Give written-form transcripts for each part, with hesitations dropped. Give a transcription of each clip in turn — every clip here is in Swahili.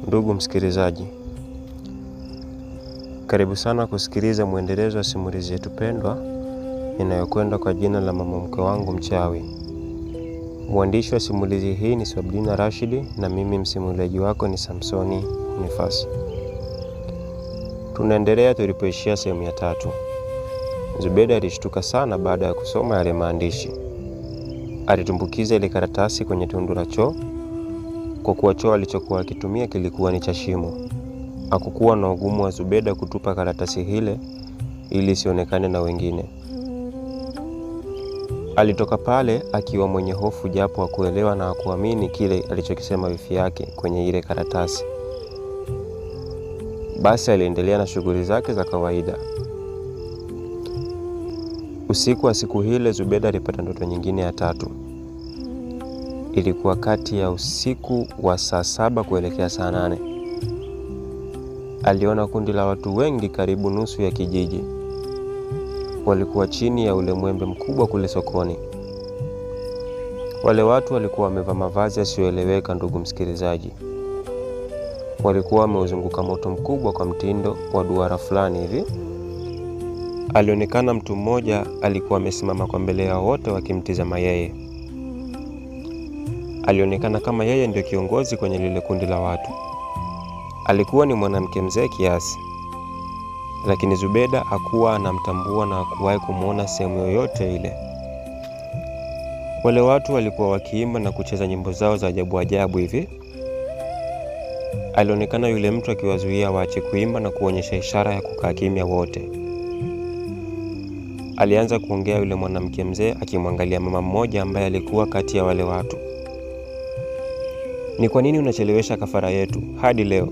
Ndugu msikilizaji, karibu sana kusikiliza mwendelezo wa simulizi yetu pendwa inayokwenda kwa jina la Mama Mkwe Wangu Mchawi. Mwandishi wa simulizi hii ni Sabrina Rashidi na mimi msimuliaji wako ni Samsoni Nifasi. Tunaendelea tulipoishia sehemu ya 3. Zubeda alishtuka sana baada ya kusoma yale maandishi. Alitumbukiza ile karatasi kwenye tundu la choo, kwa kuwa choo alichokuwa akitumia kilikuwa ni cha shimo. Hakukuwa na ugumu wa Zubeda kutupa karatasi hile ili isionekane na wengine. Alitoka pale akiwa mwenye hofu, japo hakuelewa na hakuamini kile alichokisema wifi yake kwenye ile karatasi. Basi aliendelea na shughuli zake za kawaida. Usiku wa siku hile Zubeda alipata ndoto nyingine ya 3. Ilikuwa kati ya usiku wa saa 7 kuelekea saa 8. Aliona kundi la watu wengi, karibu nusu ya kijiji. Walikuwa chini ya ule mwembe mkubwa kule sokoni. Wale watu walikuwa wamevaa mavazi yasiyoeleweka, ndugu msikilizaji. Walikuwa wameuzunguka moto mkubwa kwa mtindo wa duara fulani hivi. Alionekana mtu mmoja alikuwa amesimama kwa mbele yao wote wakimtizama yeye. Alionekana kama yeye ndio kiongozi kwenye lile kundi la watu. Alikuwa ni mwanamke mzee kiasi, lakini Zubeda hakuwa anamtambua na hakuwahi kumuona sehemu yoyote ile. Wale watu walikuwa wakiimba na kucheza nyimbo zao za ajabu ajabu hivi. Alionekana yule mtu akiwazuia waache kuimba na kuonyesha ishara ya kukaa kimya wote. Alianza kuongea yule mwanamke mzee akimwangalia mama mmoja ambaye alikuwa kati ya wale watu. "Ni kwa nini unachelewesha kafara yetu hadi leo?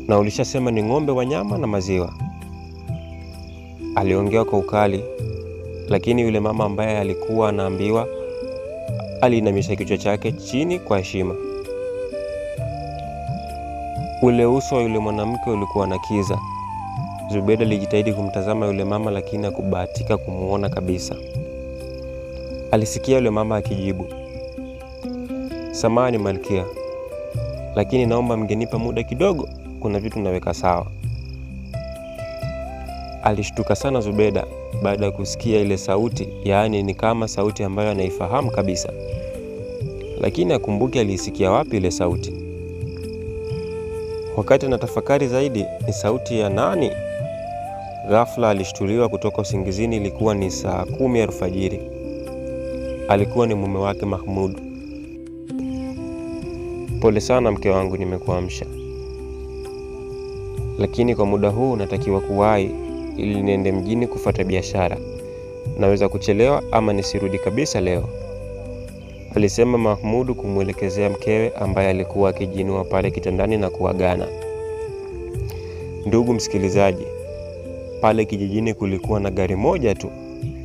Na ulishasema ni ng'ombe wa nyama na maziwa." Aliongea kwa ukali, lakini yule mama ambaye alikuwa anaambiwa aliinamisha kichwa chake chini kwa heshima. Ule uso wa yule mwanamke ulikuwa na kiza. Zubeda alijitahidi kumtazama yule mama, lakini hakubahatika kumuona kabisa. Alisikia yule mama akijibu, "Samahani Malkia, lakini naomba mngenipa muda kidogo, kuna vitu naweka sawa." Alishtuka sana Zubeda baada ya kusikia ile sauti, yaani ni kama sauti ambayo anaifahamu kabisa. Lakini akumbuke aliisikia wapi ile sauti. Wakati anatafakari zaidi, ni sauti ya nani? Ghafla alishtuliwa kutoka usingizini. Ilikuwa ni saa 10 alfajiri. Alikuwa ni mume wake Mahmud. "Pole sana mke wangu, nimekuamsha. Lakini kwa muda huu natakiwa kuwahi ili niende mjini kufuata biashara. Naweza kuchelewa ama nisirudi kabisa leo," alisema Mahmud kumwelekezea mkewe ambaye alikuwa akijinua pale kitandani na kuagana. Ndugu msikilizaji, pale kijijini kulikuwa na gari moja tu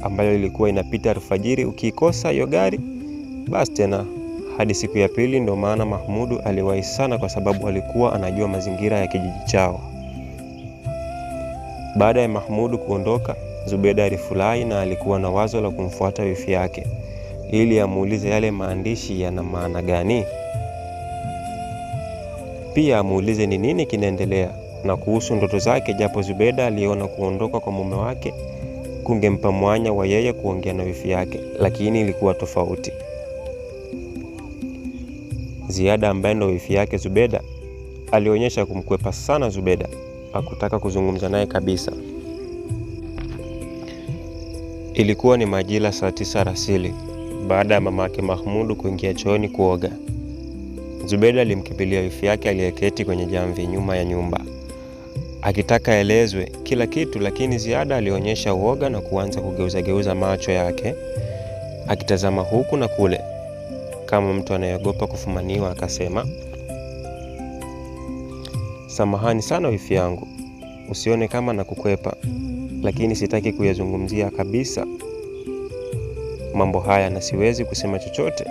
ambayo ilikuwa inapita alfajiri. Ukikosa hiyo gari, basi tena hadi siku ya pili. Ndio maana Mahmud aliwahi sana, kwa sababu alikuwa anajua mazingira ya kijiji chao. Baada ya Mahmud kuondoka, Zubeda alifurahi na alikuwa na wazo la kumfuata wifi yake ili amuulize yale maandishi yana maana gani. Pia amuulize ni nini kinaendelea na kuhusu ndoto zake, japo Zubeda aliona kuondoka kwa mume wake kungempa mwanya wa yeye kuongea na wifi yake, lakini ilikuwa tofauti. Ziada ambaye ndo wifi yake Zubeda alionyesha kumkwepa sana Zubeda, hakutaka kuzungumza naye kabisa. Ilikuwa ni majira saa 9 alasiri, baada ya mamake Mahmud kuingia chooni kuoga. Zubeda alimkimbilia wifi yake aliyeketi kwenye jamvi nyuma ya nyumba, akitaka elezwe kila kitu, lakini Ziada alionyesha uoga na kuanza kugeuza macho yake akitazama huku na kule kama mtu anayeogopa kufumaniwa. Akasema, "Samahani sana wifi yangu, usione kama nakukwepa, lakini sitaki kuyazungumzia kabisa mambo haya na siwezi kusema chochote.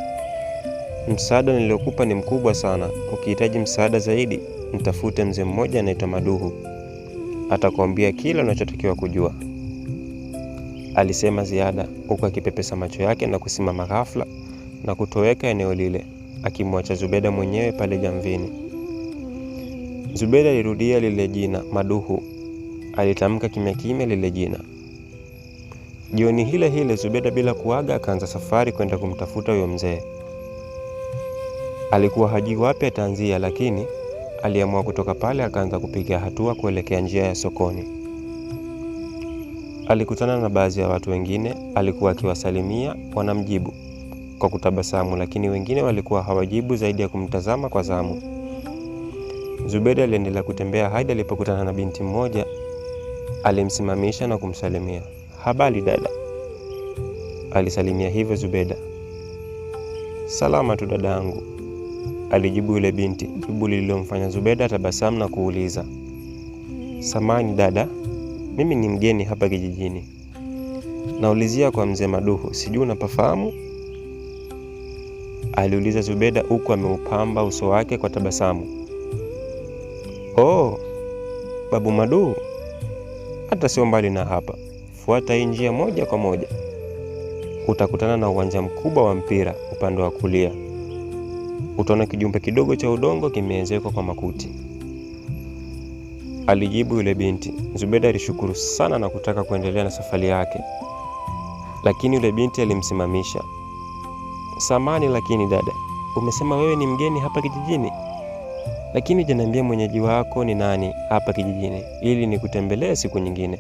Msaada niliokupa ni mkubwa sana. Ukihitaji msaada zaidi, mtafute mzee mmoja anaitwa Maduhu. Atakwambia kila unachotakiwa kujua," alisema Ziada huku akipepesa macho yake na kusimama ghafla na kutoweka eneo lile, akimwacha Zubeda mwenyewe pale jamvini. Zubeda alirudia lile jina, Maduhu. Alitamka kimya kimya lile jina. Jioni hile hile Zubeda bila kuaga akaanza safari kwenda kumtafuta huyo mzee. Alikuwa hajui wapi ataanzia, lakini aliamua kutoka pale akaanza kupiga hatua kuelekea njia ya sokoni. Alikutana na baadhi ya watu wengine, alikuwa akiwasalimia, wanamjibu kwa kutabasamu, lakini wengine walikuwa hawajibu zaidi ya kumtazama kwa zamu. Zubeda aliendelea kutembea hadi alipokutana na binti mmoja. Alimsimamisha na kumsalimia. "Habari dada." Alisalimia hivyo Zubeda. "Salama tu dadangu," alijibu yule binti, jibu lililomfanya Zubeda tabasamu na kuuliza, "Samahani dada, mimi ni mgeni hapa kijijini. Naulizia kwa mzee Maduhu, sijui unapafahamu?" aliuliza Zubeda huku ameupamba uso wake kwa tabasamu. "Oh, Babu Maduhu, hata sio mbali na hapa. Fuata hii njia moja kwa moja. Utakutana na uwanja mkubwa wa mpira upande wa kulia. Utaona kijumba kidogo cha udongo kimeezekwa kwa makuti," alijibu yule binti. Zubeda alishukuru sana na kutaka kuendelea na safari yake, lakini yule binti alimsimamisha. "Samahani lakini dada, umesema wewe ni mgeni hapa kijijini? Lakini janiambia mwenyeji wako ni nani hapa kijijini ili nikutembelee siku nyingine,"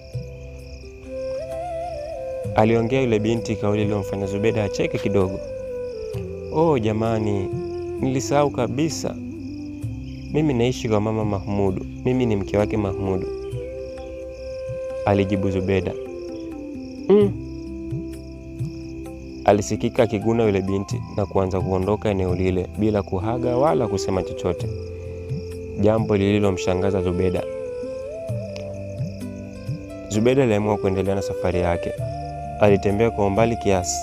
aliongea yule binti, kauli iliyomfanya Zubeda acheke kidogo. "Oh jamani, nilisahau kabisa. Mimi naishi kwa mama Mahmudu. Mimi ni mke wake Mahmudu," alijibu Zubeda. Alisikika akiguna yule binti na kuanza kuondoka eneo lile bila kuhaga wala kusema chochote, jambo lililomshangaza Zubeda. Zubeda aliamua kuendelea na safari yake. Alitembea kwa umbali kiasi.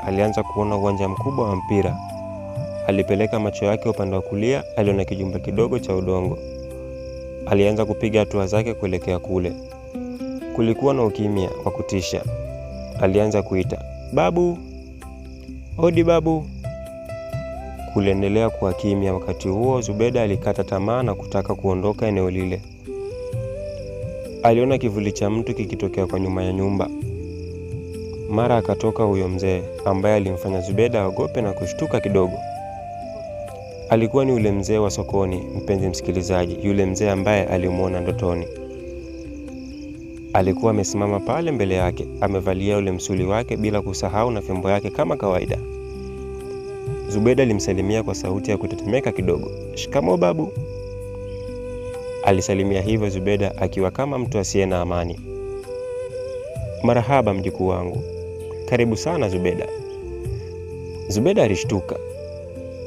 Alianza kuona uwanja mkubwa wa mpira. Alipeleka macho yake upande wa kulia, aliona kijumba kidogo cha udongo. Alianza kupiga hatua zake kuelekea kule. Kulikuwa na ukimya wa kutisha. Alianza kuita, "Babu! Hodi babu!" Kuliendelea kuwa kimya. Wakati huo Zubeda alikata tamaa na kutaka kuondoka eneo lile. Aliona kivuli cha mtu kikitokea kwa nyuma ya nyumba. Mara akatoka huyo mzee ambaye alimfanya Zubeda aogope na kushtuka kidogo. Alikuwa ni yule mzee wa sokoni, mpenzi msikilizaji, yule mzee ambaye alimuona ndotoni. Alikuwa amesimama pale mbele yake, amevalia ule msuli wake bila kusahau na fimbo yake kama kawaida. Zubeda alimsalimia kwa sauti ya kutetemeka kidogo. "Shikamoo babu." Alisalimia hivyo Zubeda akiwa kama mtu asiye na amani. "Marahaba mjukuu wangu. Karibu sana Zubeda." Zubeda alishtuka.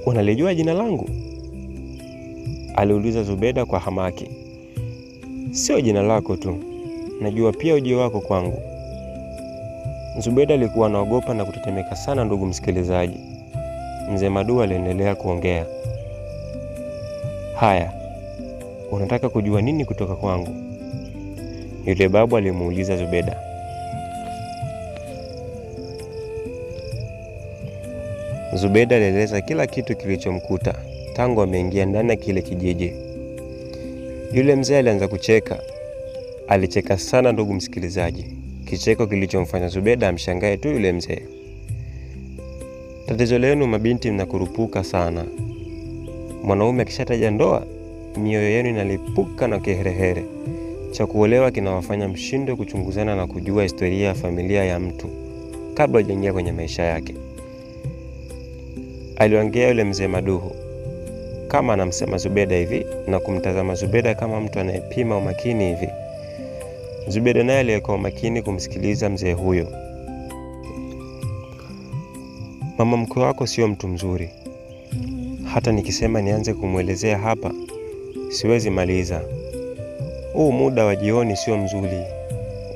"Unalijua jina langu?" aliuliza Zubeda kwa hamaki. "Sio jina lako tu, najua pia ujio wako kwangu." Zubeda alikuwa anaogopa na kutetemeka sana. Ndugu msikilizaji, mzee Maduhu aliendelea kuongea. "Haya, unataka kujua nini kutoka kwangu?" yule babu alimuuliza Zubeda. Zubeda alieleza kila kitu kilichomkuta tangu ameingia ndani ya kile kijiji. Yule mzee alianza kucheka. Alicheka sana ndugu msikilizaji, kicheko kilichomfanya Zubeda amshangae tu yule mzee. "Tatizo lenu mabinti mnakurupuka sana. Mwanaume akishataja ndoa, mioyo yenu inalipuka na kiherehere. Cha kuolewa kinawafanya mshindwe kuchunguzana na kujua historia ya familia ya mtu kabla hujaingia kwenye maisha yake," aliongea yule mzee Maduhu kama anamsema Zubeda hivi na kumtazama Zubeda kama mtu anayepima umakini hivi. Zubeda naye alikuwa umakini kumsikiliza mzee huyo. "Mama mkwe wako sio mtu mzuri. Hata nikisema nianze kumwelezea hapa, siwezi maliza. Huu muda wa jioni sio mzuri.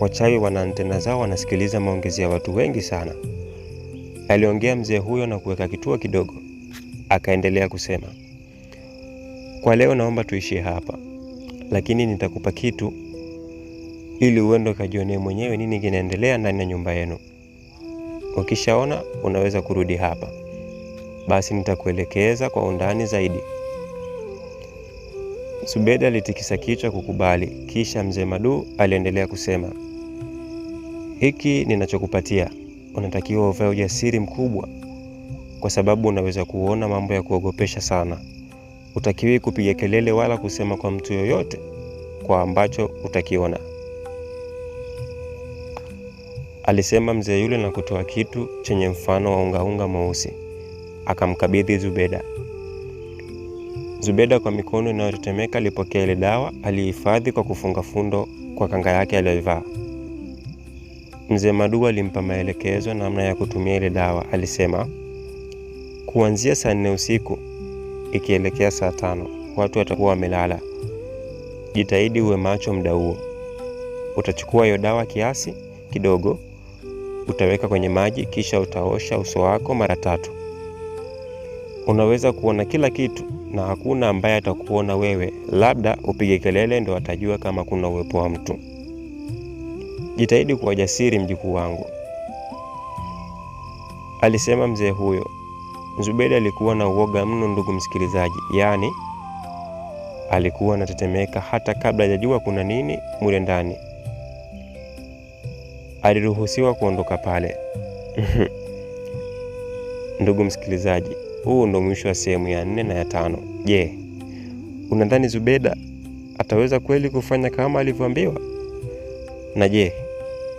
Wachawi wana antena zao wanasikiliza maongezi ya watu wengi sana," aliongea mzee huyo na kuweka kituo kidogo. Akaendelea kusema, "Kwa leo naomba tuishie hapa, lakini nitakupa kitu ili uende ukajionee mwenyewe nini kinaendelea ndani ya nyumba yenu. Ukishaona unaweza kurudi hapa. Basi nitakuelekeza kwa undani zaidi." Zubeda alitikisa kichwa kukubali, kisha mzee Madu aliendelea kusema, hiki ninachokupatia, unatakiwa uvae ujasiri mkubwa, kwa sababu unaweza kuona mambo ya kuogopesha sana. Utakiwi kupiga kelele wala kusema kwa mtu yoyote kwa ambacho utakiona, alisema mzee yule na kutoa kitu chenye mfano wa unga mweusi. Akamkabidhi Zubeda. Zubeda kwa mikono inayotetemeka alipokea ile dawa, alihifadhi kwa kufunga fundo kwa kanga yake aliyovaa. Mzee Madu alimpa maelekezo namna ya kutumia ile dawa. Alisema, kuanzia saa 4 usiku ikielekea saa 5 watu watakuwa wamelala. Jitahidi uwe macho muda huo. Utachukua hiyo dawa kiasi kidogo, utaweka kwenye maji, kisha utaosha uso wako mara 3. Unaweza kuona kila kitu na hakuna ambaye atakuona wewe, labda upige kelele ndio atajua kama kuna uwepo wa mtu. Jitahidi kuwa jasiri mjukuu wangu, alisema mzee huyo. Zubeda alikuwa na uoga mno ndugu msikilizaji, yaani alikuwa anatetemeka hata kabla hajajua kuna nini mule ndani. Aliruhusiwa kuondoka pale. Ndugu msikilizaji, huu ndo mwisho wa sehemu ya 4 na ya 5. Je, unadhani Zubeda ataweza kweli kufanya kama alivyoambiwa? Na je,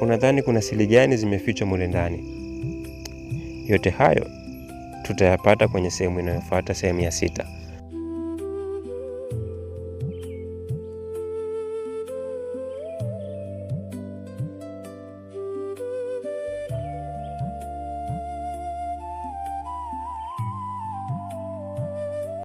unadhani kuna siri gani zimefichwa mule ndani? Yote hayo tutayapata kwenye sehemu inayofuata, sehemu ya 6.